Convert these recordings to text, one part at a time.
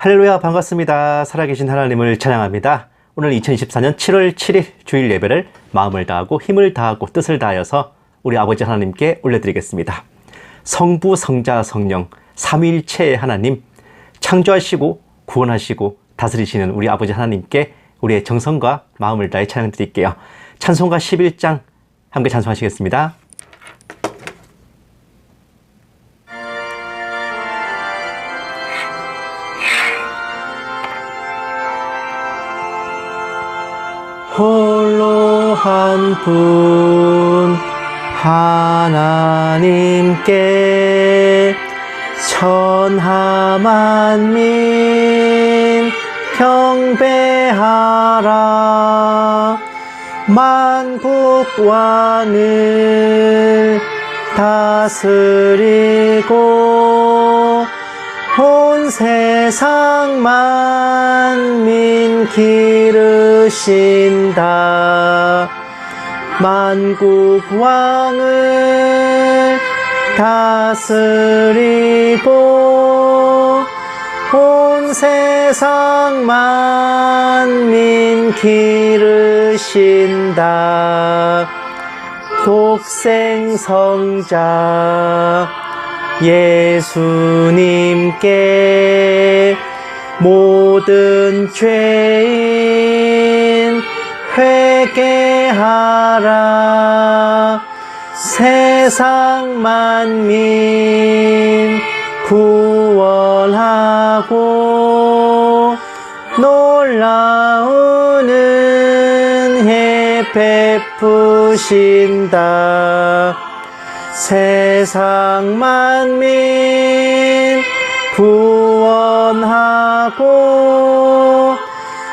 할렐루야, 반갑습니다. 살아계신 하나님을 찬양합니다. 오늘 2024년 7월 7일 주일 예배를 마음을 다하고 힘을 다하고 뜻을 다하여서 우리 아버지 하나님께 올려드리겠습니다. 성부, 성자, 성령 삼위일체의 하나님, 창조하시고 구원하시고 다스리시는 우리 아버지 하나님께 우리의 정성과 마음을 다해 찬양 드릴게요. 찬송가 11장 함께 찬송하시겠습니다. 홀로 한 분 하나님께 천하 만민 경배하라. 만국 왕을 다스리고 온 세상 만민 기르신다. 만국 왕을 다스리고 온 세상 만민 기르신다. 독생성자 예수님께 모든 죄인 회개하라. 세상 만민 구원하고 놀라운 은혜 베푸신다. 세상 만민 구원하고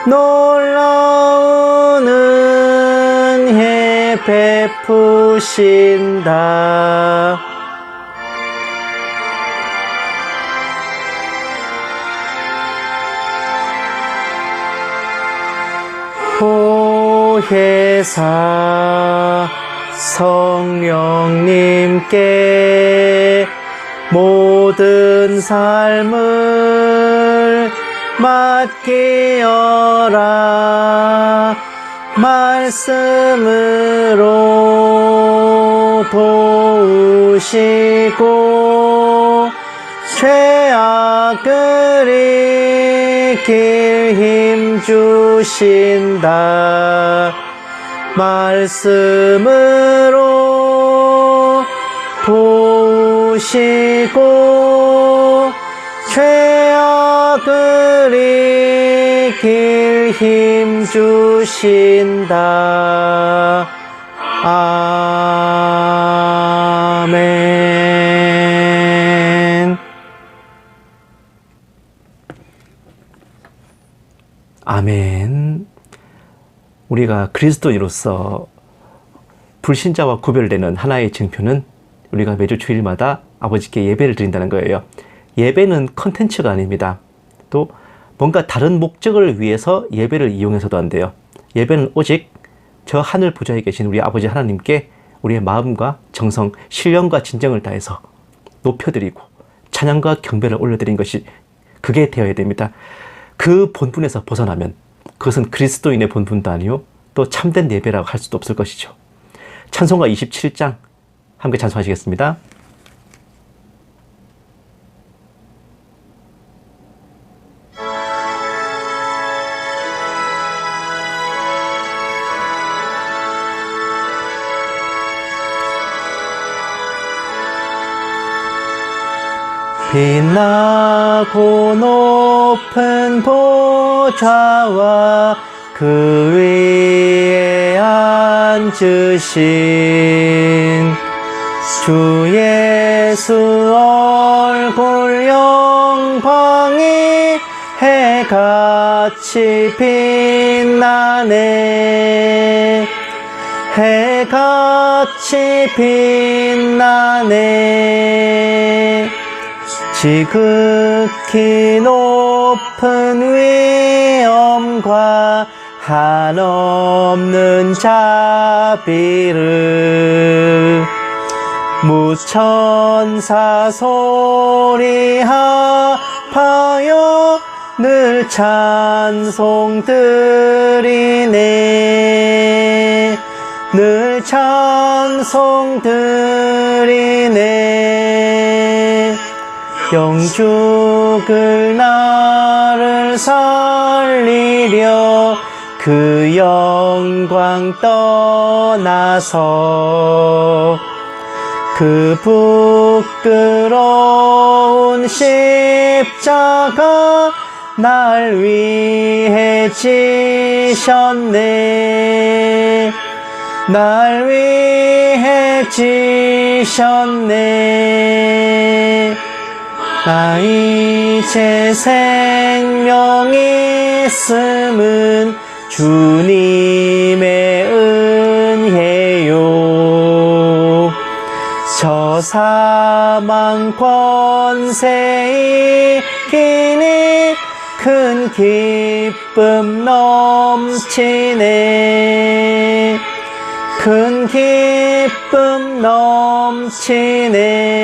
놀라운 은혜 베푸신다. 보혜사 성령님께 모든 삶을 맡기어라. 말씀으로 도우시고 죄악을 이길 힘 주신다. 말씀으로 도우시고 죄악을 이길 힘 주신다. 아멘. 아멘. 우리가 그리스도인으로서 불신자와 구별되는 하나의 증표는 우리가 매주 주일마다 아버지께 예배를 드린다는 거예요. 예배는 컨텐츠가 아닙니다. 또 뭔가 다른 목적을 위해서 예배를 이용해서도 안 돼요. 예배는 오직 저 하늘 보좌에 계신 우리 아버지 하나님께 우리의 마음과 정성, 신령과 진정을 다해서 높여드리고 찬양과 경배를 올려드린 것이 그게 되어야 됩니다. 그 본분에서 벗어나면 그것은 그리스도인의 본분도 아니요 또 참된 예배라고 할 수도 없을 것이죠. 찬송가 27장 함께 찬송하시겠습니다. 빛나고 높은 보좌와 그 위에 앉으신 주 예수 얼굴 영광이 해같이 빛나네. 해같이 빛나네. 지극히 높은 위엄과 한없는 자비를 무천사 소리하여 늘 찬송 드리네. 늘 찬송 드리네. 영죽을 나를 살리려 그 영광 떠나서 그 부끄러운 십자가 날 위해 지셨네. 날 위해 지셨네. 나 이제 생명 있음은 주님의 은혜요. 저 사망 권세 이기니 큰 기쁨 넘치네. 큰 기쁨 넘치네.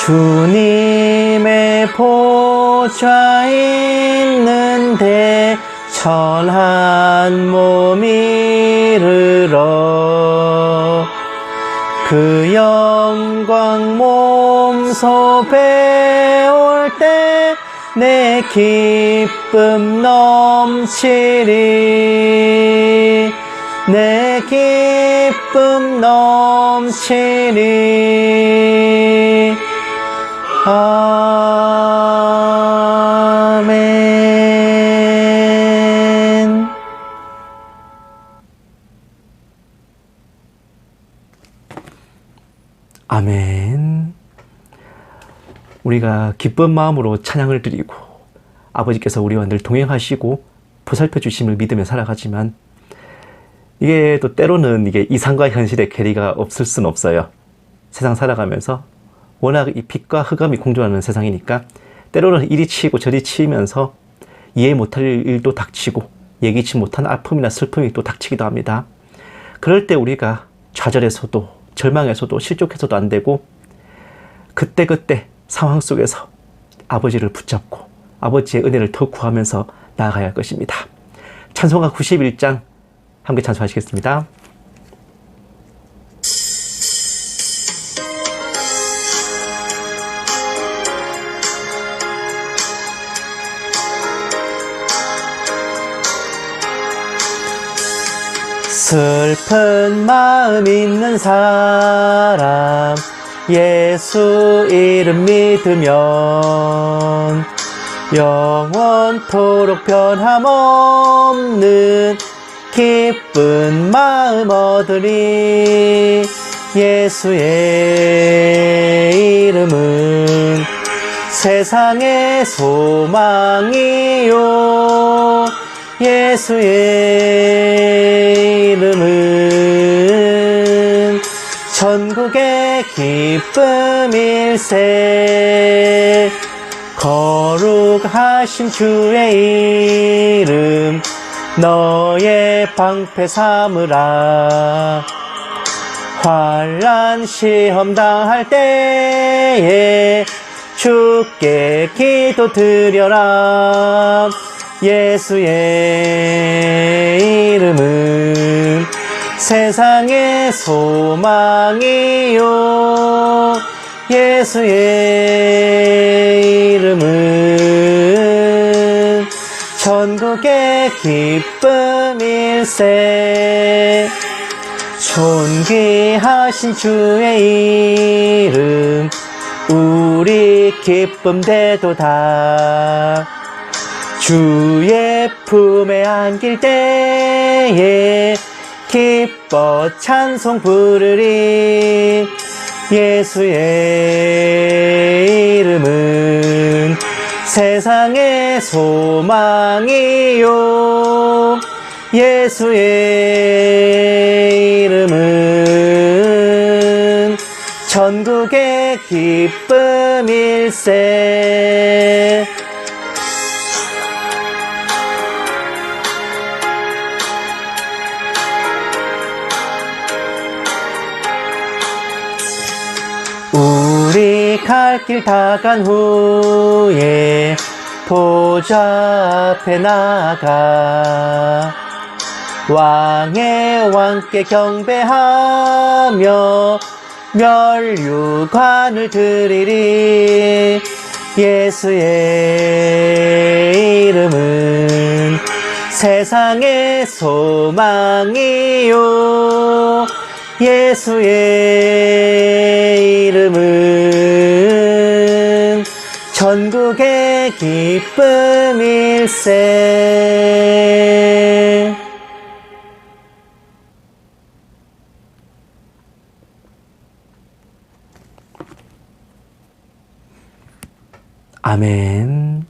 주님의 보좌 있는데 천한 몸 이르러 그 영광 몸소 배울 때 내 기쁨 넘치리. 내 기쁨 넘치리. 아멘. 아멘. 우리가 기쁜 마음으로 찬양을 드리고 아버지께서 우리와 늘 동행하시고 보살펴 주심을 믿으며 살아가지만 이게 또 때로는 이게 이상과 현실의 괴리가 없을 수는 없어요. 세상 살아가면서 워낙 이 빛과 흑암이 공존하는 세상이니까 때로는 이리 치이고 저리 치이면서 이해 못할 일도 닥치고 예기치 못한 아픔이나 슬픔이 또 닥치기도 합니다. 그럴 때 우리가 좌절해서도 절망해서도 실족해서도 안 되고 그때그때 상황 속에서 아버지를 붙잡고 아버지의 은혜를 더 구하면서 나아가야 할 것입니다. 찬송가 91장 함께 찬송하시겠습니다. 슬픈 마음 있는 사람 예수 이름 믿으면 영원토록 변함없는 기쁜 마음 얻으리. 예수의 이름은 세상의 소망이요. 예수의 이름은 천국의 기쁨일세. 거룩하신 주의 이름 너의 방패 삼으라. 환난 시험 당할 때에 주께 기도 드려라. 예수의 이름은 세상의 소망이요. 예수의 이름은 천국의 기쁨일세. 존귀하신 주의 이름 우리 기쁨 되도다. 주의 품에 안길 때에 기뻐 찬송 부르리. 예수의 이름은 세상의 소망이요. 예수의 이름은 천국의 기쁨일세. 갈 길 다 간 후에 보좌 앞에 나가 왕의 왕께 경배하며 멸류관을 드리리. 예수의 이름은 세상의 소망이요 예수의 이름은 전국의 기쁨일세. 아멘.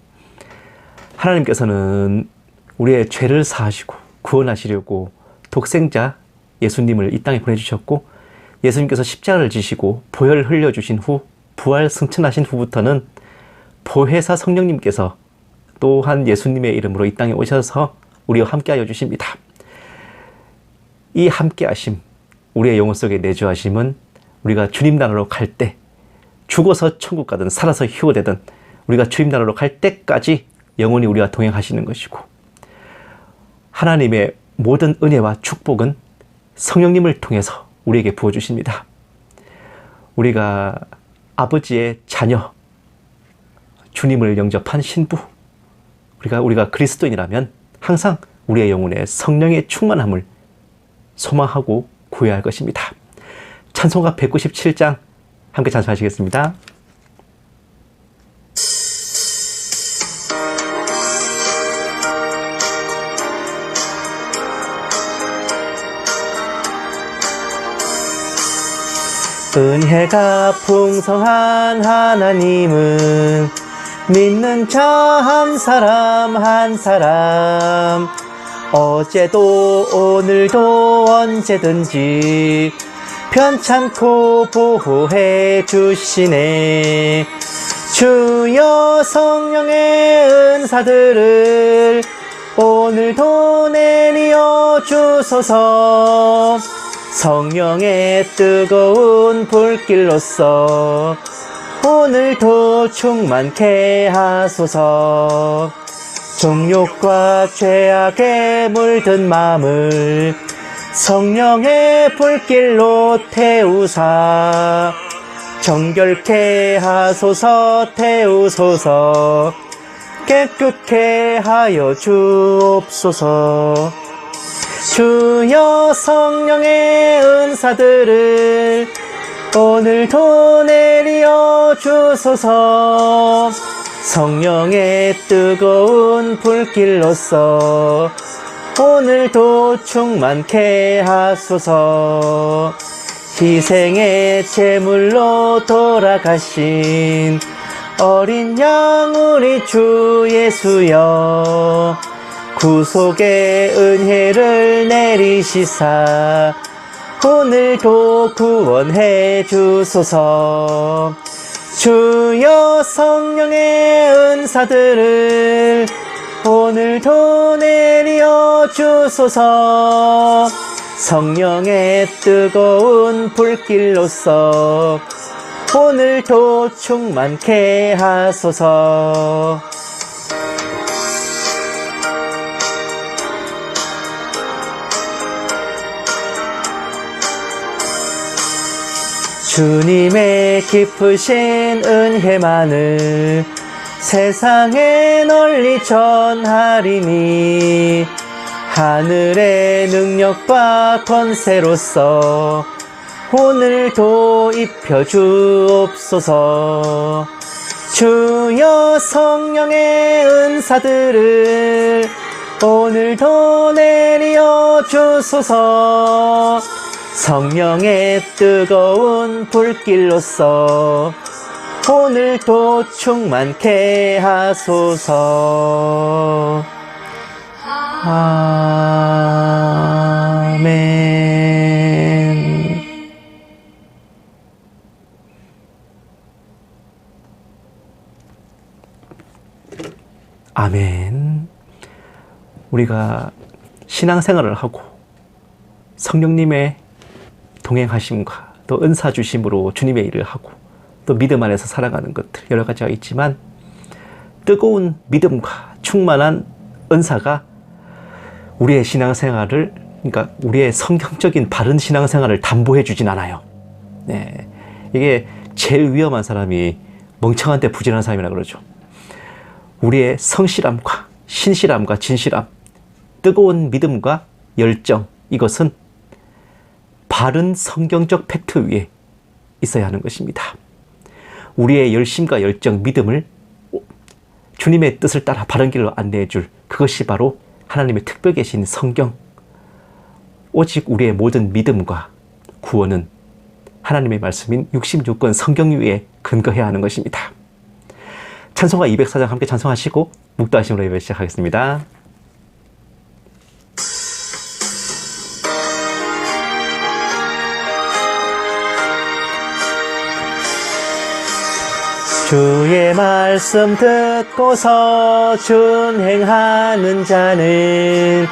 하나님께서는 우리의 죄를 사하시고 구원하시려고 독생자 예수님을 이 땅에 보내주셨고, 예수님께서 십자가를 지시고 보혈을 흘려주신 후 부활 승천하신 후부터는 보혜사 성령님께서 또한 예수님의 이름으로 이 땅에 오셔서 우리와 함께하여 주십니다. 이 함께하심, 우리의 영혼 속에 내주하심은 우리가 주님 나라로 갈 때, 죽어서 천국 가든 살아서 휴거되든 우리가 주님 나라로 갈 때까지 영원히 우리와 동행하시는 것이고, 하나님의 모든 은혜와 축복은 성령님을 통해서 우리에게 부어주십니다. 우리가 아버지의 자녀, 주님을 영접한 신부, 우리가 그리스도인이라면 항상 우리의 영혼에 성령의 충만함을 소망하고 구해야 할 것입니다. 찬송가 197장 함께 찬송하시겠습니다. 은혜가 풍성한 하나님은 믿는 자 한 사람 한 사람 어제도 오늘도 언제든지 편찮고 보호해 주시네. 주여 성령의 은사들을 오늘도 내리어 주소서. 성령의 뜨거운 불길로서 오늘도 충만케 하소서. 정욕과 죄악에 물든 마음을 성령의 불길로 태우사 정결케 하소서. 태우소서. 깨끗게 하여 주옵소서. 주여 성령의 은사들을 오늘도 내리어 주소서. 성령의 뜨거운 불길로서 오늘도 충만케 하소서. 희생의 제물로 돌아가신 어린 양 우리 주 예수여, 구속의 은혜를 내리시사 오늘도 구원해 주소서. 주여 성령의 은사들을 오늘도 내리어 주소서. 성령의 뜨거운 불길로서 오늘도 충만케 하소서. 주님의 깊으신 은혜만을 세상에 널리 전하리니 하늘의 능력과 권세로서 오늘도 입혀주옵소서. 주여 성령의 은사들을 오늘도 내리어 주소서. 성령의 뜨거운 불길로서 오늘도 충만케 하소서. 아멘. 아멘. 우리가 신앙생활을 하고 성령님의 동행하심과 또 은사 주심으로 주님의 일을 하고 또 믿음 안에서 살아가는 것들 여러 가지가 있지만 뜨거운 믿음과 충만한 은사가 우리의 신앙생활을 그러니까 우리의 성경적인 바른 신앙생활을 담보해 주진 않아요. 네. 이게 제일 위험한 사람이 멍청한데 부진한 사람이라 그러죠. 우리의 성실함과 신실함과 진실함, 뜨거운 믿음과 열정, 이것은 바른 성경적 팩트 위에 있어야 하는 것입니다. 우리의 열심과 열정, 믿음을 주님의 뜻을 따라 바른 길로 안내해 줄 그것이 바로 하나님의 특별 계신 성경. 오직 우리의 모든 믿음과 구원은 하나님의 말씀인 66권 성경 위에 근거해야 하는 것입니다. 찬송가 204장 함께 찬송하시고 묵도하심으로 예배 시작하겠습니다. 주의 말씀 듣고서 준행하는 자는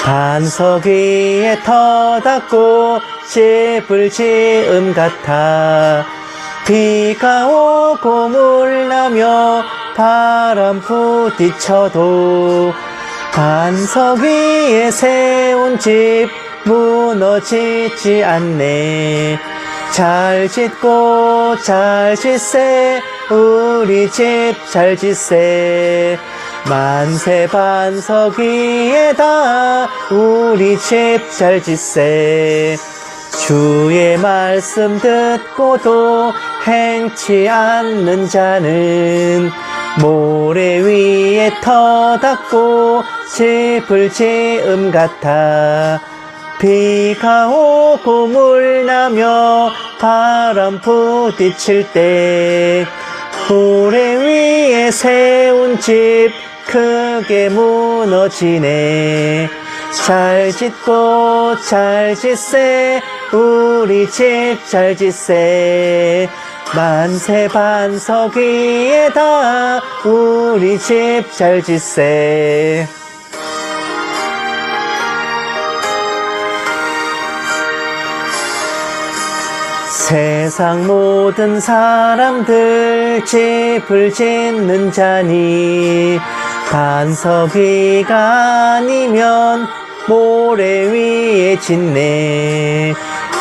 반석 위에 터닫고 집을 지은 같아 비가 오고 물나며 바람 부딪혀도 반석 위에 세운 집 무너지지 않네. 잘 짓고 잘 짓세 우리 집 잘 짓세 만세 반석 위에다 우리 집 잘 짓세 주의 말씀 듣고도 행치 않는 자는 모래 위에 터닫고 집을 지음 같아 비가 오고 물나며 바람 부딪힐 때 모래 위에 세운 집 크게 무너지네. 잘 짓고 잘 짓세 우리 집 잘 짓세 만세 반석 위에다 우리 집 잘 짓세. 세상 모든 사람들 집을 짓는 자니 반석 위가 아니면 모래 위에 짓네.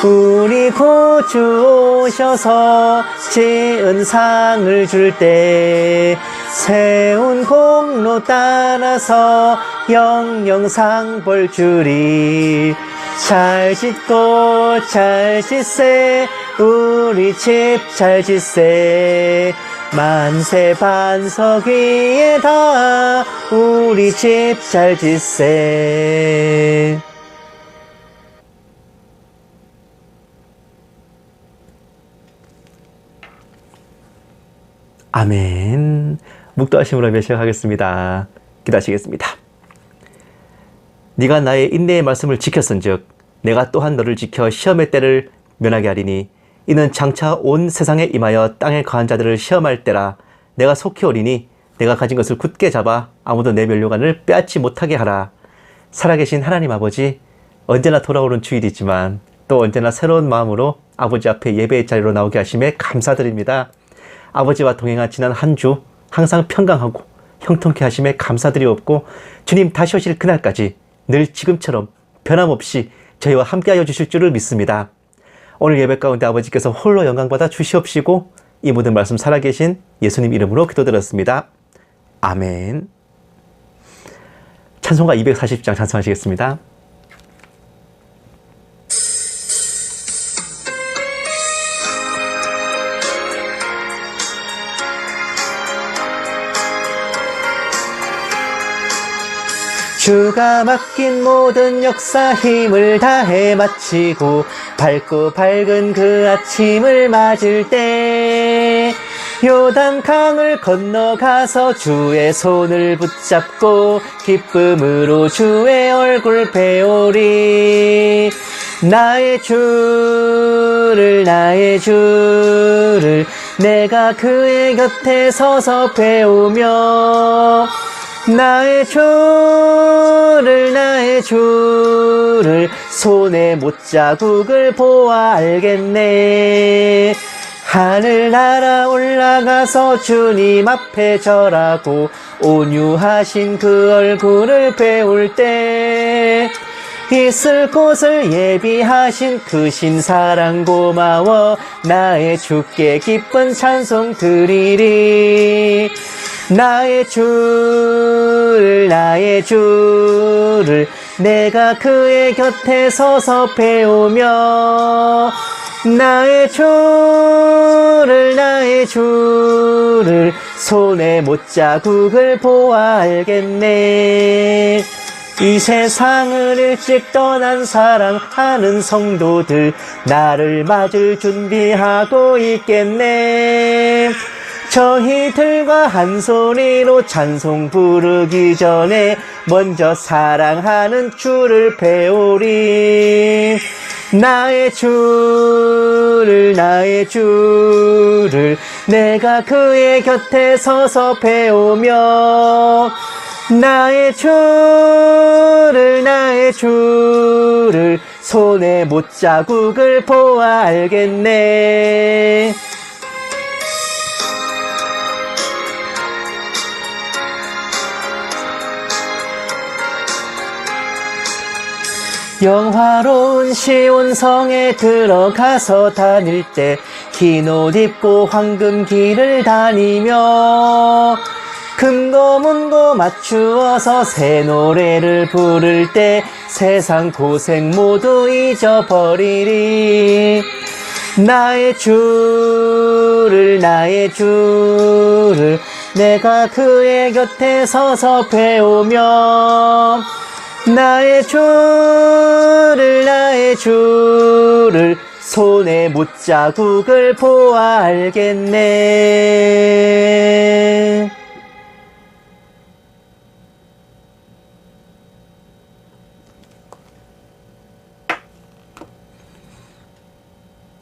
우리 구주 오셔서 지은 상을 줄 때 세운 공로 따라서 영영상 볼 줄이 잘 짓고 잘 짓세 우리 집 잘 짓세 만세 반석 위에다 우리 집 잘 짓세. 아멘. 묵도하심으로 시작하겠습니다. 기도하시겠습니다. 네가 나의 인내의 말씀을 지켰은즉 내가 또한 너를 지켜 시험의 때를 면하게 하리니 이는 장차 온 세상에 임하여 땅에 거한 자들을 시험할 때라. 내가 속히 오리니 내가 가진 것을 굳게 잡아 아무도 내 면류관을 빼앗지 못하게 하라. 살아계신 하나님 아버지, 언제나 돌아오는 주일이지만 또 언제나 새로운 마음으로 아버지 앞에 예배의 자리로 나오게 하심에 감사드립니다. 아버지와 동행한 지난 한 주 항상 평강하고 형통케 하심에 감사드리옵고 주님 다시 오실 그날까지 늘 지금처럼 변함없이 저희와 함께하여 주실 줄을 믿습니다. 오늘 예배 가운데 아버지께서 홀로 영광받아 주시옵시고 이 모든 말씀 살아계신 예수님 이름으로 기도드렸습니다. 아멘. 찬송가 240장 찬송하시겠습니다. 주가 맡긴 모든 역사 힘을 다해 마치고 밝고 밝은 그 아침을 맞을 때 요단 강을 건너가서 주의 손을 붙잡고 기쁨으로 주의 얼굴 배우리. 나의 주를 내가 그의 곁에 서서 배우며 나의 주를 손에 못자국을 보아 알겠네. 하늘 날아 올라가서 주님 앞에 절하고 온유하신 그 얼굴을 배울 때 있을 곳을 예비하신 그 신사랑 고마워 나의 주께 기쁜 찬송 드리리. 나의 주를 내가 그의 곁에 서서 배우며 나의 주를 손에 못자국을 보아 알겠네. 이 세상을 일찍 떠난 사랑하는 성도들 나를 맞을 준비하고 있겠네. 저희들과 한 소리로 찬송 부르기 전에 먼저 사랑하는 주를 배우리. 나의 주를 내가 그의 곁에 서서 배우며 나의 주를 손에 못자국을 보아 알겠네. 영화로운 시온성에 들어가서 다닐 때 긴 옷 입고 황금 길을 다니며 금고문고 맞추어서 새 노래를 부를 때 세상 고생 모두 잊어버리리. 나의 주를 내가 그의 곁에 서서 배우며 나의 주를 손에 못자국을 보아 알겠네.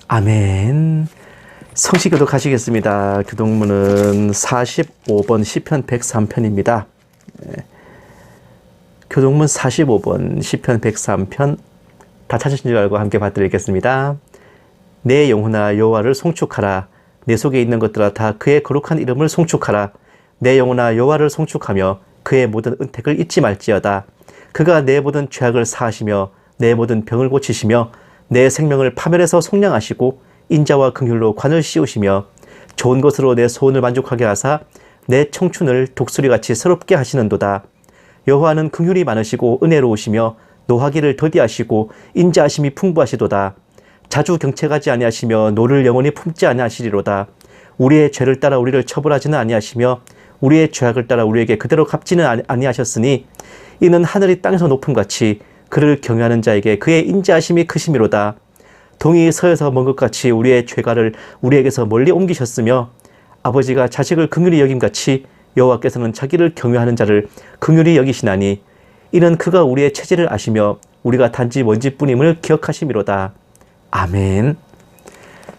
아멘. 성시교도 가시겠습니다. 교동문은 45번 시편 103편입니다. 교동문 45번 시편 103편 다 찾으신 줄 알고 함께 받드리겠습니다. 내 영혼아 여호와를 송축하라. 내 속에 있는 것들아 다 그의 거룩한 이름을 송축하라. 내 영혼아 여호와를 송축하며 그의 모든 은택을 잊지 말지어다. 그가 내 모든 죄악을 사하시며 내 모든 병을 고치시며 내 생명을 파멸해서 속량하시고 인자와 긍휼로 관을 씌우시며 좋은 것으로 내 소원을 만족하게 하사 내 청춘을 독수리같이 새롭게 하시는도다. 여호와는 긍휼이 많으시고 은혜로우시며 노하기를 더디하시고 인자하심이 풍부하시도다. 자주 경책하지 아니하시며 노를 영원히 품지 아니하시리로다. 우리의 죄를 따라 우리를 처벌하지는 아니하시며 우리의 죄악을 따라 우리에게 그대로 갚지는 아니하셨으니 이는 하늘이 땅에서 높음같이 그를 경외하는 자에게 그의 인자하심이 크심이로다. 동이 서에서 먼 것 같이 우리의 죄가를 우리에게서 멀리 옮기셨으며 아버지가 자식을 긍휼히 여김같이 여호와께서는 자기를 경외하는 자를 긍휼히 여기시나니 이는 그가 우리의 체질을 아시며 우리가 단지 먼지뿐임을 기억하심이로다. 아멘.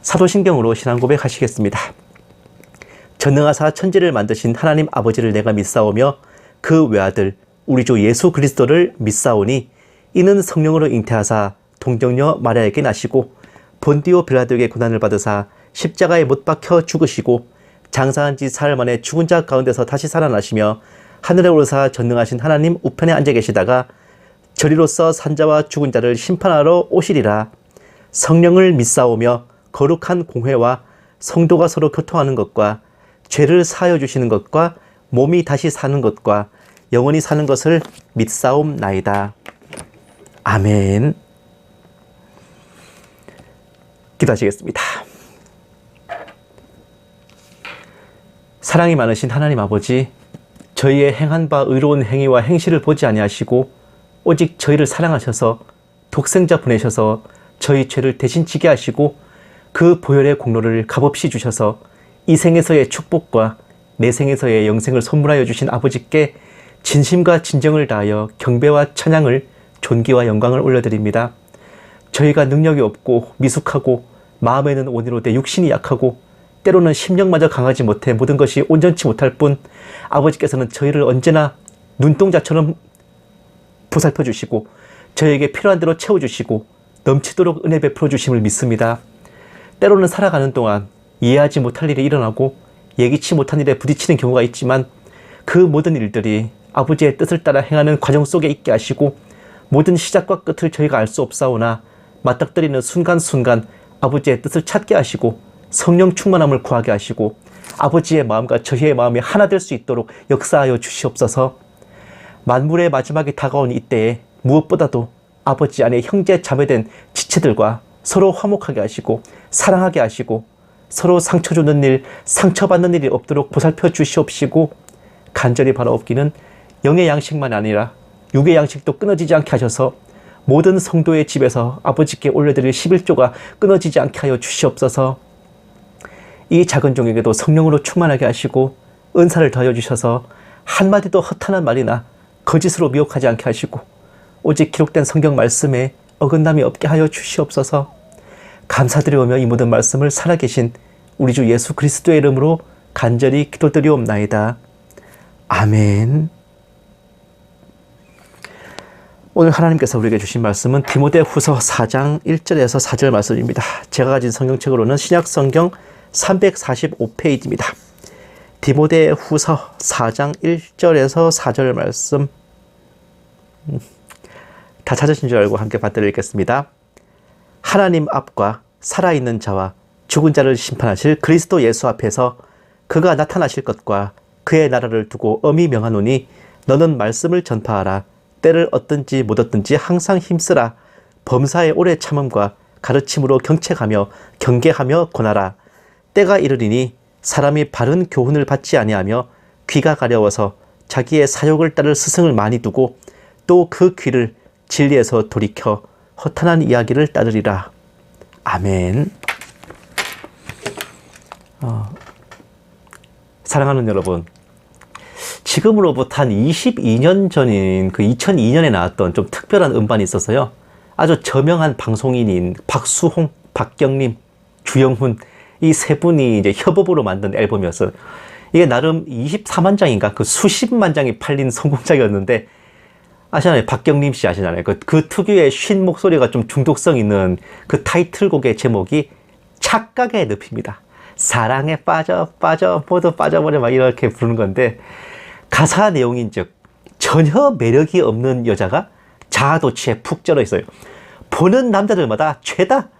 사도신경으로 신앙 고백하시겠습니다. 전능하사 천지를 만드신 하나님 아버지를 내가 믿사오며 그 외아들 우리 주 예수 그리스도를 믿사오니 이는 성령으로 잉태하사 동정녀 마리아에게 나시고 본디오 빌라도에게 고난을 받으사 십자가에 못 박혀 죽으시고 장사한 지 사흘 만에 죽은 자 가운데서 다시 살아나시며 하늘에 오르사 전능하신 하나님 우편에 앉아 계시다가 저리로서 산자와 죽은 자를 심판하러 오시리라. 성령을 믿사오며 거룩한 공회와 성도가 서로 교통하는 것과 죄를 사하여 주시는 것과 몸이 다시 사는 것과 영원히 사는 것을 믿사옵나이다. 아멘. 기도하시겠습니다. 사랑이 많으신 하나님 아버지, 저희의 행한 바 의로운 행위와 행실을 보지 아니하시고 오직 저희를 사랑하셔서 독생자 보내셔서 저희 죄를 대신 지게 하시고 그 보혈의 공로를 값없이 주셔서 이 생에서의 축복과 내 생에서의 영생을 선물하여 주신 아버지께 진심과 진정을 다하여 경배와 찬양을 존귀와 영광을 올려드립니다. 저희가 능력이 없고 미숙하고 마음에는 온이로되 육신이 약하고 때로는 심령마저 강하지 못해 모든 것이 온전치 못할 뿐 아버지께서는 저희를 언제나 눈동자처럼 보살펴 주시고 저희에게 필요한 대로 채워주시고 넘치도록 은혜 베풀어 주심을 믿습니다. 때로는 살아가는 동안 이해하지 못할 일이 일어나고 예기치 못한 일에 부딪히는 경우가 있지만 그 모든 일들이 아버지의 뜻을 따라 행하는 과정 속에 있게 하시고 모든 시작과 끝을 저희가 알 수 없사오나 맞닥뜨리는 순간순간 아버지의 뜻을 찾게 하시고 성령 충만함을 구하게 하시고 아버지의 마음과 저희의 마음이 하나 될 수 있도록 역사하여 주시옵소서. 만물의 마지막이 다가온 이때에 무엇보다도 아버지 안에 형제 자매된 지체들과 서로 화목하게 하시고 사랑하게 하시고 서로 상처 주는 일, 상처받는 일이 없도록 보살펴 주시옵시고 간절히 바라옵기는 영의 양식만 아니라 육의 양식도 끊어지지 않게 하셔서 모든 성도의 집에서 아버지께 올려드릴 11조가 끊어지지 않게 하여 주시옵소서. 이 작은 종에게도 성령으로 충만하게 하시고 은사를 더하여 주셔서 한마디도 허탄한 말이나 거짓으로 미혹하지 않게 하시고 오직 기록된 성경 말씀에 어긋남이 없게 하여 주시옵소서. 감사드리오며 이 모든 말씀을 살아계신 우리 주 예수 그리스도의 이름으로 간절히 기도드리옵나이다. 아멘. 오늘 하나님께서 우리에게 주신 말씀은 디모데후서 4장 1절에서 4절 말씀입니다. 제가 가진 성경책으로는 신약성경 345페이지입니다. 디모데후서 4장 1절에서 4절 말씀 다 찾으신 줄 알고 함께 받들어 읽겠습니다. 하나님 앞과 살아있는 자와 죽은 자를 심판하실 그리스도 예수 앞에서 그가 나타나실 것과 그의 나라를 두고 엄히 명하노니 너는 말씀을 전파하라. 때를 얻든지 못 얻든지 항상 힘쓰라. 범사의 오래 참음과 가르침으로 경책하며 경계하며 권하라. 때가 이르리니 사람이 바른 교훈을 받지 아니하며 귀가 가려워서 자기의 사욕을 따를 스승을 많이 두고 또 그 귀를 진리에서 돌이켜 허탄한 이야기를 따르리라. 아멘. 사랑하는 여러분, 지금으로부터 한 22년 전인 그 2002년에 나왔던 좀 특별한 음반이 있었어요. 아주 저명한 방송인인 박수홍, 박경림, 주영훈 이 세 분이 이제 협업으로 만든 앨범이었어요. 이게 나름 24만 장인가 그 수십만 장이 팔린 성공작이었는데 아시나요? 박경림 씨 아시나요? 그 특유의 쉰 목소리가 좀 중독성 있는 그 타이틀곡의 제목이 착각의 늪입니다. 사랑에 빠져 모두 빠져버려 막 이렇게 부르는 건데 가사 내용인즉 전혀 매력이 없는 여자가 자아도취에 푹 쩔어 있어요. 보는 남자들마다 죄다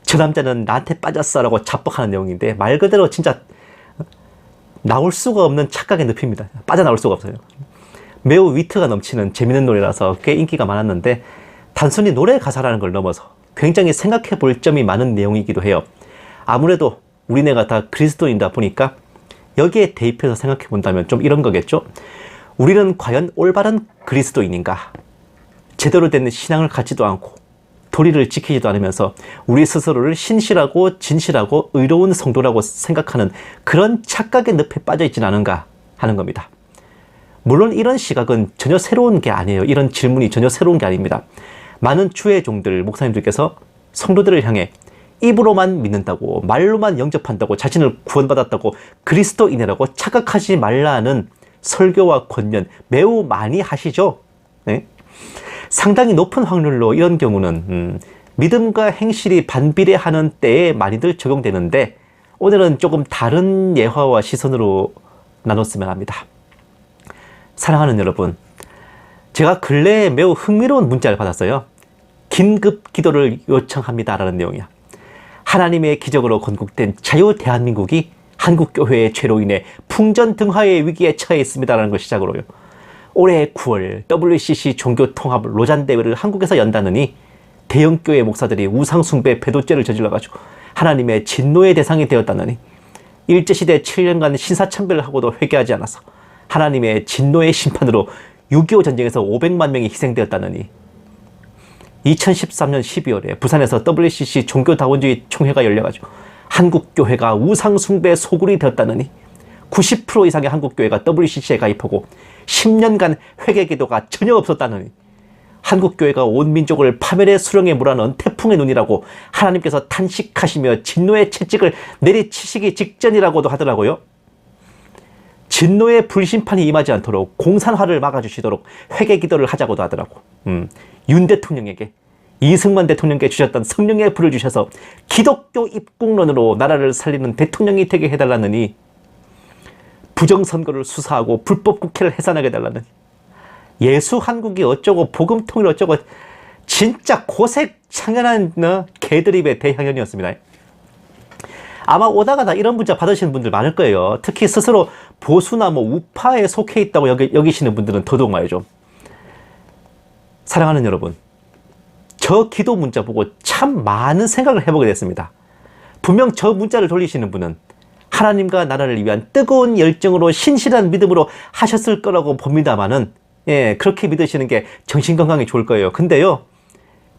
저 남자는 나한테 빠졌어 라고 자뻑하는 내용인데 말 그대로 진짜 나올 수가 없는 착각의 늪입니다. 빠져나올 수가 없어요. 매우 위트가 넘치는 재밌는 노래라서 꽤 인기가 많았는데 단순히 노래 가사라는 걸 넘어서 굉장히 생각해 볼 점이 많은 내용이기도 해요. 아무래도 우리네가 다 그리스도인이다 보니까 여기에 대입해서 생각해 본다면 좀 이런 거겠죠. 우리는 과연 올바른 그리스도인인가? 제대로 된 신앙을 갖지도 않고 도리를 지키지도 않으면서 우리 스스로를 신실하고 진실하고 의로운 성도라고 생각하는 그런 착각의 늪에 빠져 있진 않은가 하는 겁니다. 물론 이런 시각은 전혀 새로운 게 아니에요. 이런 질문이 전혀 새로운 게 아닙니다. 많은 주의 종들, 목사님들께서 성도들을 향해 입으로만 믿는다고, 말로만 영접한다고, 자신을 구원받았다고, 그리스도인이라고 착각하지 말라는 설교와 권면 매우 많이 하시죠. 네? 상당히 높은 확률로 이런 경우는 믿음과 행실이 반비례하는 때에 많이들 적용되는데 오늘은 조금 다른 예화와 시선으로 나눴으면 합니다. 사랑하는 여러분, 제가 근래에 매우 흥미로운 문자를 받았어요. 긴급 기도를 요청합니다 라는 내용이야. 하나님의 기적으로 건국된 자유 대한민국이 한국교회의 죄로 인해 풍전등화의 위기에 처해 있습니다 라는 걸 시작으로요. 올해 9월 WCC 종교통합 로잔대회를 한국에서 연다느니 대형교회 목사들이 우상숭배 배도죄를 저질러가지고 하나님의 진노의 대상이 되었다느니 일제시대 7년간 신사참배를 하고도 회개하지 않아서 하나님의 진노의 심판으로 6.25 전쟁에서 500만 명이 희생되었다느니 2013년 12월에 부산에서 WCC 종교다원주의 총회가 열려가지고 한국교회가 우상숭배 소굴이 되었다느니 90% 이상의 한국교회가 WCC에 가입하고 10년간 회개기도가 전혀 없었다느니 한국교회가 온 민족을 파멸의 수렁에 몰아넣은 태풍의 눈이라고 하나님께서 탄식하시며 진노의 채찍을 내리치시기 직전이라고도 하더라고요. 진노의 불심판이 임하지 않도록 공산화를 막아주시도록 회개기도를 하자고도 하더라고. 윤 대통령에게 이승만 대통령께 주셨던 성령의 불을 주셔서 기독교 입국론으로 나라를 살리는 대통령이 되게 해달라느니, 부정선거를 수사하고 불법 국회를 해산하게 해달라느니, 예수 한국이 어쩌고 복음 통일 어쩌고, 진짜 고색 창연한 개드립의 대향연이었습니다. 아마 오다가다 이런 문자 받으시는 분들 많을 거예요. 특히 스스로 보수나 우파에 속해 있다고 여기시는 분들은 더더욱 말이죠. 사랑하는 여러분, 저 기도 문자 보고 참 많은 생각을 해보게 됐습니다. 분명 저 문자를 돌리시는 분은 하나님과 나라를 위한 뜨거운 열정으로 신실한 믿음으로 하셨을 거라고 봅니다만은, 그렇게 믿으시는 게 정신건강에 좋을 거예요. 근데요,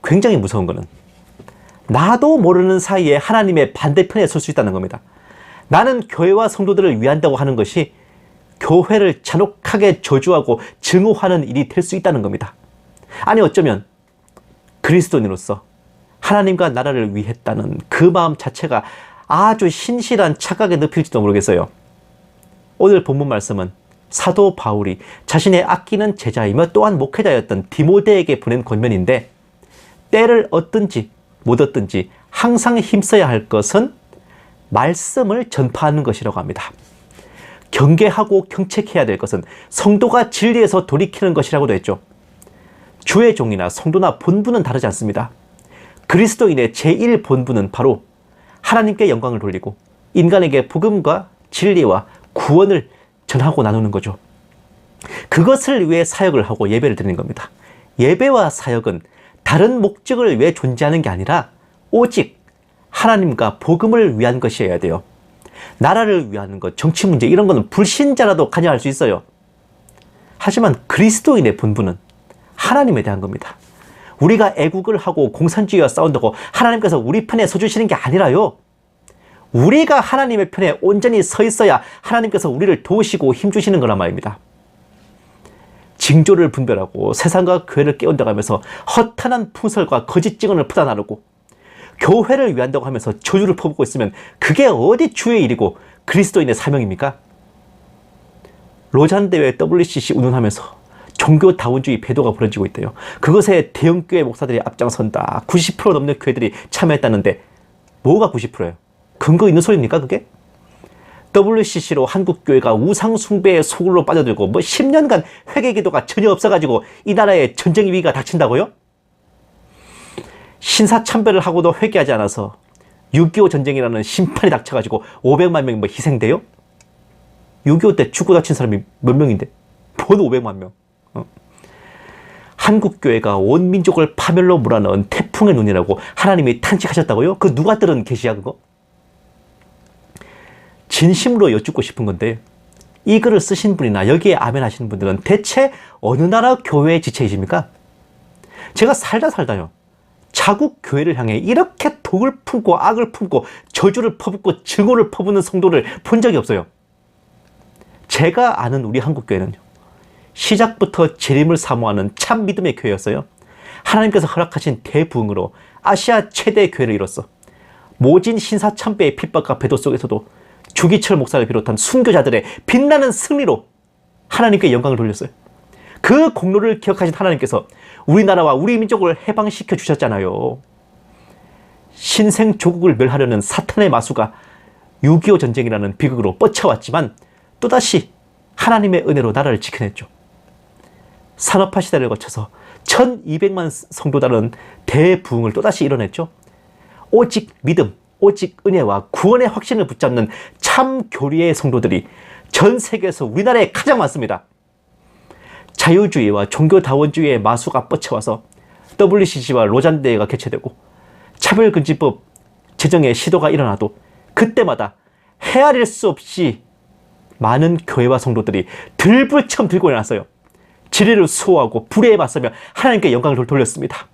굉장히 무서운 거는 나도 모르는 사이에 하나님의 반대편에 설 수 있다는 겁니다. 나는 교회와 성도들을 위한다고 하는 것이 교회를 잔혹하게 저주하고 증오하는 일이 될 수 있다는 겁니다. 아니, 어쩌면 그리스도인으로서 하나님과 나라를 위했다는 그 마음 자체가 아주 신실한 착각에 늪일지도 모르겠어요. 오늘 본문 말씀은 사도 바울이 자신의 아끼는 제자이며 또한 목회자였던 디모데에게 보낸 권면인데, 때를 얻든지 못 얻든지 항상 힘써야 할 것은 말씀을 전파하는 것이라고 합니다. 경계하고 경책해야 될 것은 성도가 진리에서 돌이키는 것이라고도 했죠. 주의 종이나 성도나 본부는 다르지 않습니다. 그리스도인의 제1본부는 바로 하나님께 영광을 돌리고 인간에게 복음과 진리와 구원을 전하고 나누는 거죠. 그것을 위해 사역을 하고 예배를 드리는 겁니다. 예배와 사역은 다른 목적을 위해 존재하는 게 아니라 오직 하나님과 복음을 위한 것이어야 돼요. 나라를 위하는 것, 정치 문제 이런 거는 불신자라도 관여할 수 있어요. 하지만 그리스도인의 본분은 하나님에 대한 겁니다. 우리가 애국을 하고 공산주의와 싸운다고 하나님께서 우리 편에 서주시는 게 아니라요, 우리가 하나님의 편에 온전히 서 있어야 하나님께서 우리를 도우시고 힘주시는 거란 말입니다. 징조를 분별하고 세상과 교회를 깨운다고 하면서 허탄한 풍설과 거짓 증언을 퍼다 나르고 교회를 위한다고 하면서 저주를 퍼붓고 있으면 그게 어디 주의 일이고 그리스도인의 사명입니까? 로잔 대회 WCC 운운하면서 종교다원주의 배도가 벌어지고 있대요. 그것에 대형교회 목사들이 앞장선다. 90% 넘는 교회들이 참여했다는데 뭐가 90%예요? 근거 있는 소리입니까 그게? WCC로 한국교회가 우상숭배의 소굴로 빠져들고 10년간 회개기도가 전혀 없어가지고 이 나라에 전쟁 위기가 닥친다고요? 신사참배를 하고도 회개하지 않아서 6.25 전쟁이라는 심판이 닥쳐가지고 500만 명이 희생돼요? 6.25 때 죽고 다친 사람이 몇 명인데? 뭔 500만 명? 한국교회가 온 민족을 파멸로 몰아넣은 태풍의 눈이라고 하나님이 탄식하셨다고요? 그 누가 들은 계시야 그거? 진심으로 여쭙고 싶은 건데, 이 글을 쓰신 분이나 여기에 아멘 하시는 분들은 대체 어느 나라 교회의 지체이십니까? 제가 살다요, 자국 교회를 향해 이렇게 독을 품고 악을 품고 저주를 퍼붓고 증오를 퍼붓는 성도를 본 적이 없어요. 제가 아는 우리 한국교회는요, 시작부터 재림을 사모하는 참 믿음의 교회였어요. 하나님께서 허락하신 대부흥으로 아시아 최대 교회를 이뤘어. 모진 신사참배의 핍박과 배도 속에서도 주기철 목사를 비롯한 순교자들의 빛나는 승리로 하나님께 영광을 돌렸어요. 그 공로를 기억하신 하나님께서 우리나라와 우리 민족을 해방시켜 주셨잖아요. 신생 조국을 멸하려는 사탄의 마수가 6.25 전쟁이라는 비극으로 뻗쳐왔지만 또다시 하나님의 은혜로 나라를 지켜냈죠. 산업화 시대를 거쳐서 1200만 성도다는 대부흥을 또다시 이뤄냈죠. 오직 믿음, 오직 은혜와 구원의 확신을 붙잡는 참 교리의 성도들이 전 세계에서 우리나라에 가장 많습니다. 자유주의와 종교다원주의의 마수가 뻗쳐와서 WCC와 로잔 대회가 개최되고 차별금지법 제정의 시도가 일어나도 그때마다 헤아릴 수 없이 많은 교회와 성도들이 들불처럼 들고 일어났어요. 진리를 수호하고 불의에 맞서며 하나님께 영광을 돌렸습니다.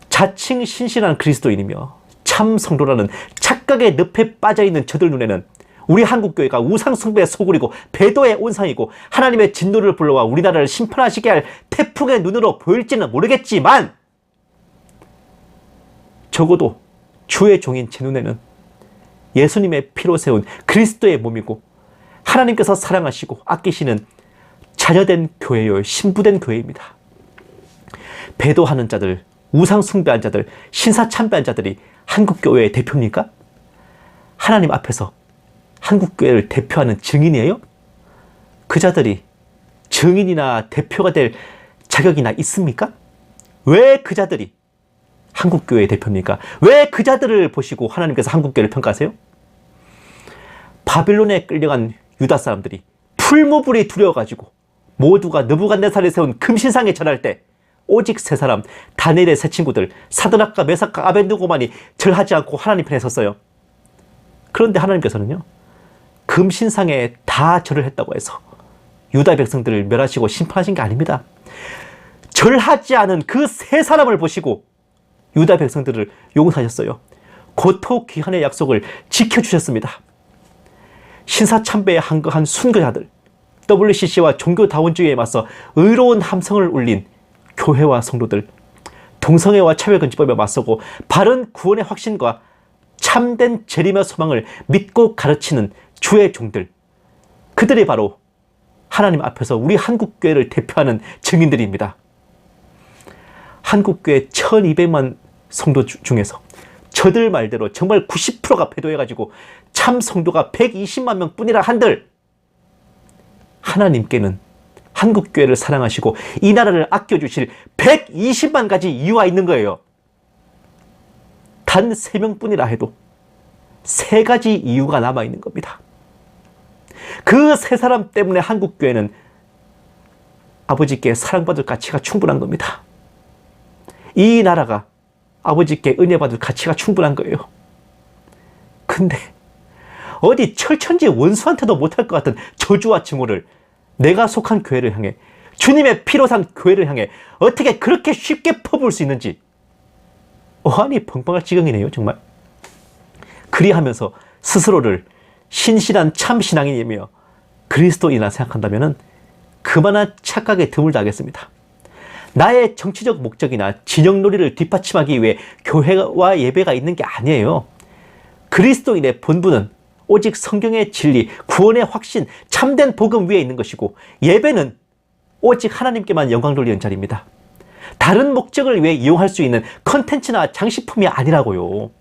자칭 신실한 그리스도인이며 참 성도라는 착각의 늪에 빠져있는 저들 눈에는 우리 한국교회가 우상숭배의 소굴이고 배도의 온상이고 하나님의 진노를 불러와 우리나라를 심판하시게 할 태풍의 눈으로 보일지는 모르겠지만, 적어도 주의 종인 제 눈에는 예수님의 피로 세운 그리스도의 몸이고 하나님께서 사랑하시고 아끼시는 자녀된 교회요, 신부된 교회입니다. 배도하는 자들, 우상 숭배한 자들, 신사 참배한 자들이 한국교회의 대표입니까? 하나님 앞에서 한국교회를 대표하는 증인이에요? 그 자들이 증인이나 대표가 될 자격이나 있습니까? 왜 그 자들이 한국교회의 대표입니까? 왜 그 자들을 보시고 하나님께서 한국교회를 평가하세요? 바빌론에 끌려간 유다 사람들이 풀무불이 두려워가지고 모두가 느부갓네살이 세운 금신상에 절할 때 오직 세 사람, 다니엘의 세 친구들, 사드락과 메삭과 아벤느고만이 절하지 않고 하나님 편에 섰어요. 그런데 하나님께서는요, 금신상에 다 절을 했다고 해서 유다 백성들을 멸하시고 심판하신 게 아닙니다. 절하지 않은 그 세 사람을 보시고 유다 백성들을 용서하셨어요. 고토귀환의 약속을 지켜주셨습니다. 신사참배에 한거한 순교자들, WCC와 종교다원주의에 맞서 의로운 함성을 울린 교회와 성도들, 동성애와 차별금지법에 맞서고 바른 구원의 확신과 참된 재림의 소망을 믿고 가르치는 주의 종들, 그들이 바로 하나님 앞에서 우리 한국교회를 대표하는 증인들입니다. 한국교회 1200만 성도 중에서 저들 말대로 정말 90%가 배도해가지고 참 성도가 120만 명 뿐이라 한들 하나님께는 한국교회를 사랑하시고 이 나라를 아껴주실 120만 가지 이유가 있는 거예요. 단 3명뿐이라 해도 3가지 이유가 남아있는 겁니다. 그 3사람 때문에 한국교회는 아버지께 사랑받을 가치가 충분한 겁니다. 이 나라가 아버지께 은혜받을 가치가 충분한 거예요. 근데 어디 철천지 원수한테도 못할 것 같은 저주와 증오를 내가 속한 교회를 향해, 주님의 피로 산 교회를 향해 어떻게 그렇게 쉽게 퍼부을 수 있는지 어안이 벙벙할 지경이네요, 정말. 그리하면서 스스로를 신실한 참신앙인이며 그리스도인이라 생각한다면 그만한 착각에 드물다하겠습니다. 나의 정치적 목적이나 진영놀이를 뒷받침하기 위해 교회와 예배가 있는 게 아니에요. 그리스도인의 본분은 오직 성경의 진리, 구원의 확신, 참된 복음 위에 있는 것이고, 예배는 오직 하나님께만 영광 돌리는 자리입니다. 다른 목적을 위해 이용할 수 있는 컨텐츠나 장식품이 아니라고요.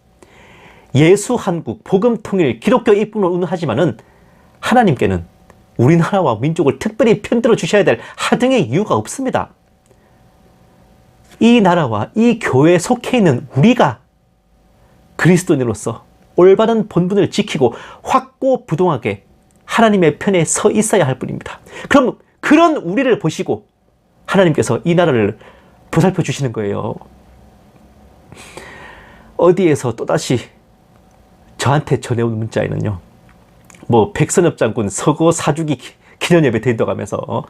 예수 한국, 복음 통일, 기독교 입국을 운운하지만은 하나님께는 우리나라와 민족을 특별히 편들어 주셔야 될 하등의 이유가 없습니다. 이 나라와 이 교회에 속해 있는 우리가 그리스도인으로서 올바른 본분을 지키고 확고부동하게 하나님의 편에 서 있어야 할 뿐입니다. 그럼 그런 우리를 보시고 하나님께서 이 나라를 보살펴 주시는 거예요. 어디에서 또다시 저한테 전해온 문자에는요, 백선엽 장군 서거 4주기 기념예배 드린다고 하면서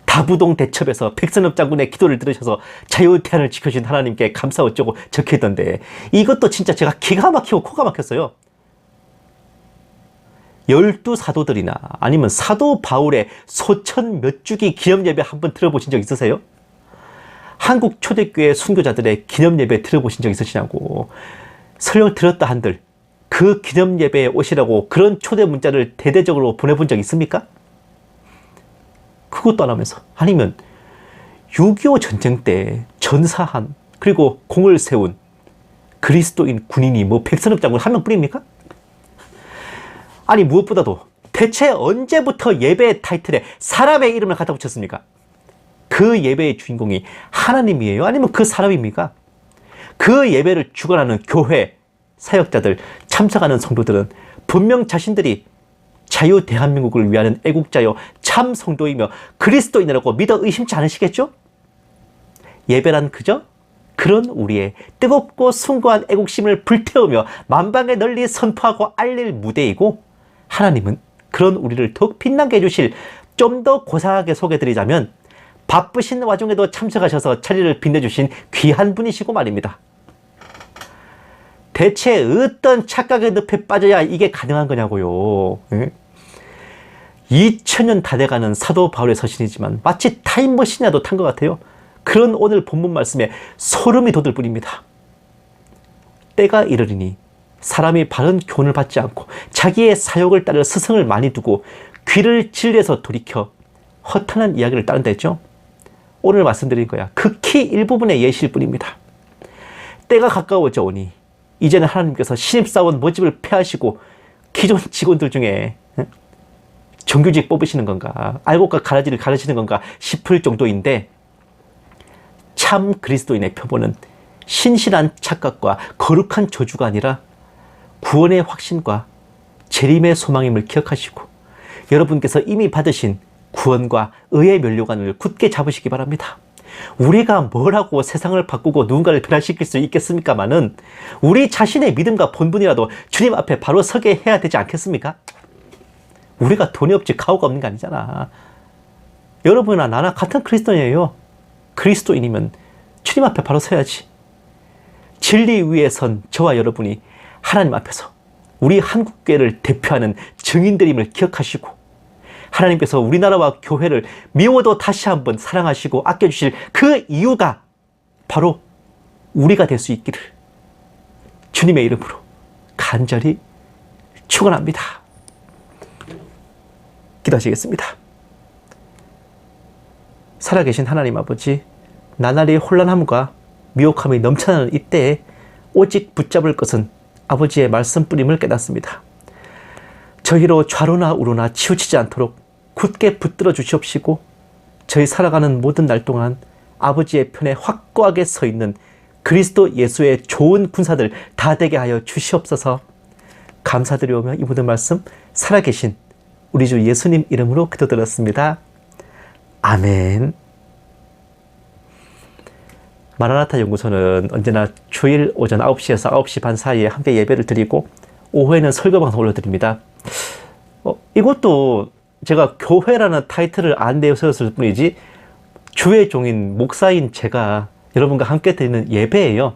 다부동 대첩에서 백선엽 장군의 기도를 들으셔서 자유대안을 지켜주신 하나님께 감사 어쩌고 적혀있던데, 이것도 진짜 제가 기가 막히고 코가 막혔어요. 12사도들이나 아니면 사도 바울의 소천 몇 주기 기념예배 한번 들어보신 적 있으세요? 한국 초대교회 순교자들의 기념예배 들어보신 적 있으시냐고. 설령 들었다 한들 그 기념예배에 오시라고 그런 초대 문자를 대대적으로 보내본 적 있습니까? 그것도 안 하면서, 아니면 6.25 전쟁 때 전사한, 그리고 공을 세운 그리스도인 군인이 백선엽 장군 한 명뿐입니까? 아니, 무엇보다도 대체 언제부터 예배의 타이틀에 사람의 이름을 갖다 붙였습니까? 그 예배의 주인공이 하나님이에요? 아니면 그 사람입니까? 그 예배를 주관하는 교회, 사역자들, 참석하는 성도들은 분명 자신들이 자유 대한민국을 위하는 애국자요 참 성도이며 그리스도인이라고 믿어 의심치 않으시겠죠? 예배란 그저 그런 우리의 뜨겁고 숭고한 애국심을 불태우며 만방에 널리 선포하고 알릴 무대이고, 하나님은 그런 우리를 더욱 빛나게 해주실, 좀 더 고상하게 소개해드리자면 바쁘신 와중에도 참석하셔서 자리를 빛내주신 귀한 분이시고 말입니다. 대체 어떤 착각의 늪에 빠져야 이게 가능한 거냐고요. 2000년 다 돼가는 사도 바울의 서신이지만 마치 타임머신이라도 탄 것 같아요. 그런 오늘 본문 말씀에 소름이 돋을 뿐입니다. 때가 이르리니 사람이 바른 교훈을 받지 않고 자기의 사욕을 따를 스승을 많이 두고 귀를 진리에서 돌이켜 허탄한 이야기를 따른다 했죠. 오늘 말씀드린 거야. 극히 일부분의 예시일 뿐입니다. 때가 가까워져 오니 이제는 하나님께서 신입사원 모집을 폐하시고 기존 직원들 중에 정규직 뽑으시는 건가, 알곡과 가라지를 가르치는 건가 싶을 정도인데, 참 그리스도인의 표본은 신실한 착각과 거룩한 저주가 아니라 구원의 확신과 재림의 소망임을 기억하시고 여러분께서 이미 받으신 구원과 의의 면류관을 굳게 잡으시기 바랍니다. 우리가 뭐라고 세상을 바꾸고 누군가를 변화시킬 수 있겠습니까마는 우리 자신의 믿음과 본분이라도 주님 앞에 바로 서게 해야 되지 않겠습니까? 우리가 돈이 없지 가오가 없는 게 아니잖아. 여러분이나 나나 같은 그리스도인이에요. 그리스도인이면 주님 앞에 바로 서야지. 진리 위에 선 저와 여러분이 하나님 앞에서 우리 한국교회를 대표하는 증인들임을 기억하시고 하나님께서 우리나라와 교회를 미워도 다시 한번 사랑하시고 아껴주실 그 이유가 바로 우리가 될 수 있기를 주님의 이름으로 간절히 축원합니다. 기도하시겠습니다. 살아계신 하나님 아버지, 나날이 혼란함과 미혹함이 넘쳐나는 이때에 오직 붙잡을 것은 아버지의 말씀뿐임을 깨닫습니다. 저희로 좌로나 우로나 치우치지 않도록 굳게 붙들어 주시옵시고 저희 살아가는 모든 날 동안 아버지의 편에 확고하게 서 있는 그리스도 예수의 좋은 군사들 다 되게 하여 주시옵소서. 감사드리오며 이 모든 말씀 살아계신 우리 주 예수님 이름으로 기도드렸습니다. 아멘. 마라나타 연구소는 언제나 주일 오전 9시에서 9시 반 사이에 함께 예배를 드리고 오후에는 설교 방송 올려드립니다. 이것도 제가 교회라는 타이틀을 안 내세웠을 뿐이지 주의 종인 목사인 제가 여러분과 함께 드리는 예배예요.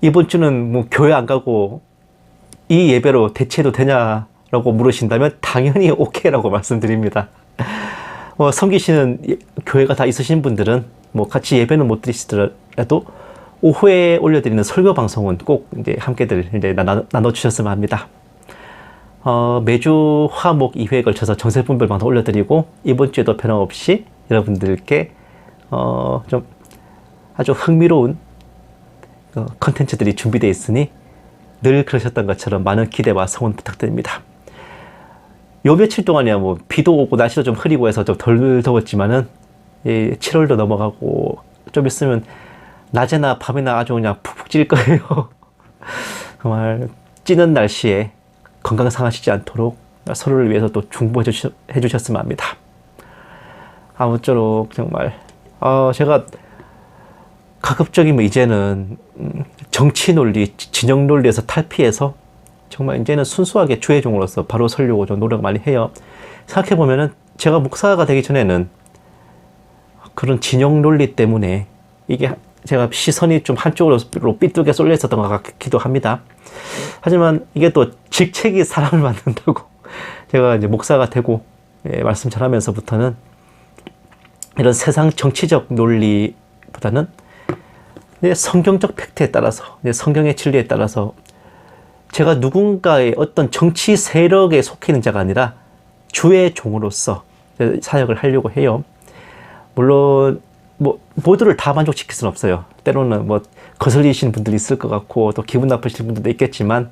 이번 주는 교회 안 가고 이 예배로 대체해도 되냐라고 물으신다면 당연히 오케이라고 말씀드립니다. 섬기시는 교회가 다 있으신 분들은 같이 예배는 못 드리시더라도 오후에 올려드리는 설교 방송은 꼭 이제 함께들 이제 나눠주셨으면 합니다. 매주 화, 목 2회에 걸쳐서 정세분별 방송 올려드리고 이번 주에도 변함없이 여러분들께 좀 아주 흥미로운 컨텐츠들이 준비되어 있으니 늘 그러셨던 것처럼 많은 기대와 성원 부탁드립니다. 요 며칠 동안이야 비도 오고 날씨도 좀 흐리고 해서 좀 덜 더웠지만은 7월도 넘어가고 좀 있으면 낮에나 밤에나 아주 그냥 푹푹 찔 거예요. 정말 찌는 날씨에 건강 상하시지 않도록 서로를 위해서 또 중보해 주셨으면 합니다. 아무쪼록 정말 제가 가급적이면 이제는 정치 논리, 진영 논리에서 탈피해서 정말 이제는 순수하게 주의 종으로서 바로 서려고 좀 노력 많이 해요. 생각해보면은 제가 목사가 되기 전에는 그런 진영 논리 때문에 이게 제가 시선이 좀 한쪽으로 삐뚤게 쏠려 있었던 것 같기도 합니다. 하지만 이게 또 직책이 사람을 만든다고 제가 이제 목사가 되고 말씀 전하면서부터는 이런 세상 정치적 논리보다는 성경적 팩트에 따라서 성경의 진리에 따라서 제가 누군가의 어떤 정치 세력에 속해 있는 자가 아니라 주의 종으로서 사역을 하려고 해요. 물론 모두를 다 만족시킬 수는 없어요. 때로는 거슬리시는 분들이 있을 것 같고 또 기분 나쁘시는 분들도 있겠지만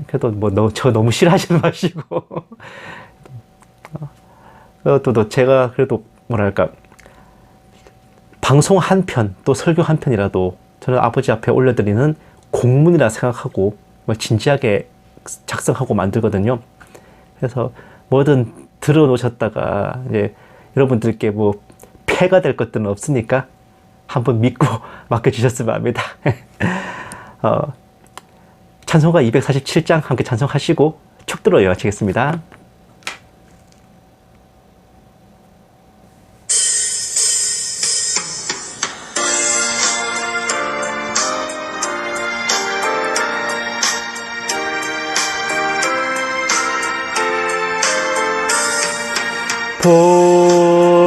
그래도 저 너무 싫어하시는 마시고 또 제가 그래도 뭐랄까 방송 한 편 또 설교 한 편이라도 저는 아버지 앞에 올려드리는 공문이라 생각하고 진지하게 작성하고 만들거든요. 그래서 뭐든 들어놓으셨다가 이제 여러분들께 폐가 될 것들은 없으니까 한번 믿고 맡겨주셨으면 합니다. 찬송가 247장 함께 찬송하시고 축도로 이어가시겠습니다.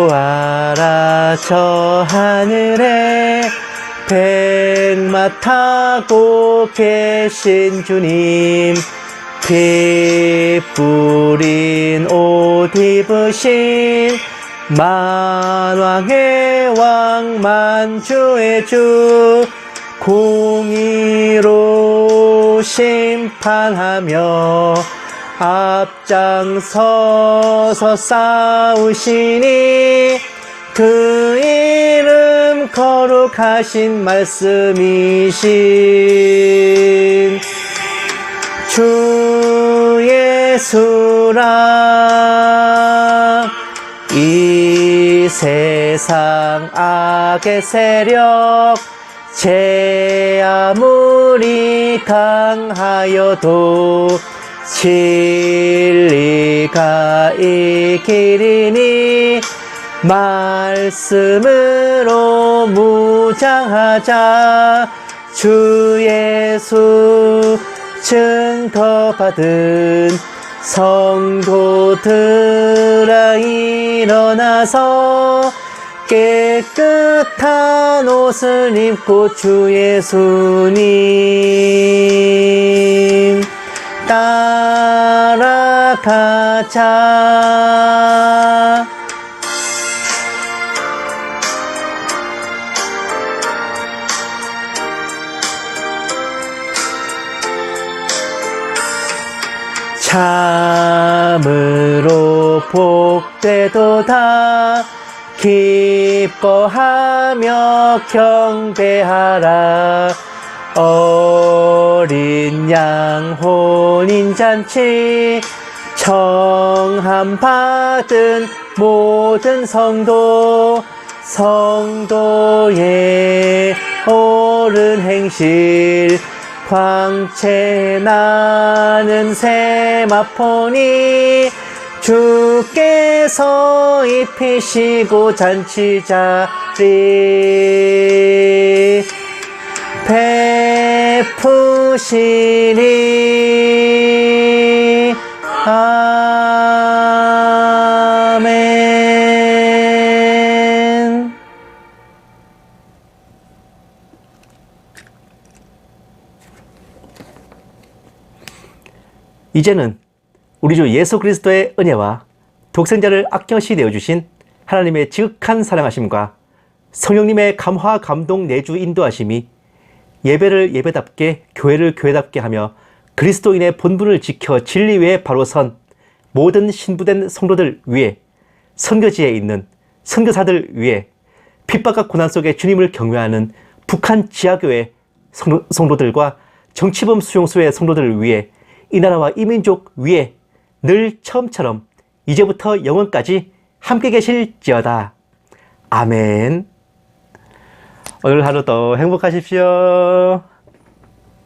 보아라 저 하늘에 백마 타고 계신 주님 피 뿌린 옷 입으신 만왕의 왕 만주의 주 공의로 심판하며 앞장서서 싸우시니 그 이름 거룩하신 말씀이신 주 예수라. 이 세상 악의 세력 제 아무리 강하여도 진리가 이기리니 말씀으로 무장하자. 주 예수 증거받은 성도들아 일어나서 깨끗한 옷을 입고 주 예수님 따라가자. 참으로 복되도다. 기뻐하며 경배하라. 어린 양 혼인잔치 청함받은 모든 성도의 옳은 행실 광채 나는 세마포니 주께서 입히시고 잔치자리 베푸시니. 아멘. 이제는 우리 주 예수 그리스도의 은혜와 독생자를 아껴시 내어주신 하나님의 지극한 사랑하심과 성령님의 감화 감동 내주 인도하심이 예배를 예배답게 교회를 교회답게 하며 그리스도인의 본분을 지켜 진리 외에 바로 선 모든 신부된 성도들 위해, 선교지에 있는 선교사들 위해, 핍박과 고난 속에 주님을 경외하는 북한 지하교회 성도들과 정치범 수용소의 성도들을 위해, 이 나라와 이 민족 위에 늘 처음처럼 이제부터 영원까지 함께 계실지어다. 아멘. 오늘 하루도 행복하십시오.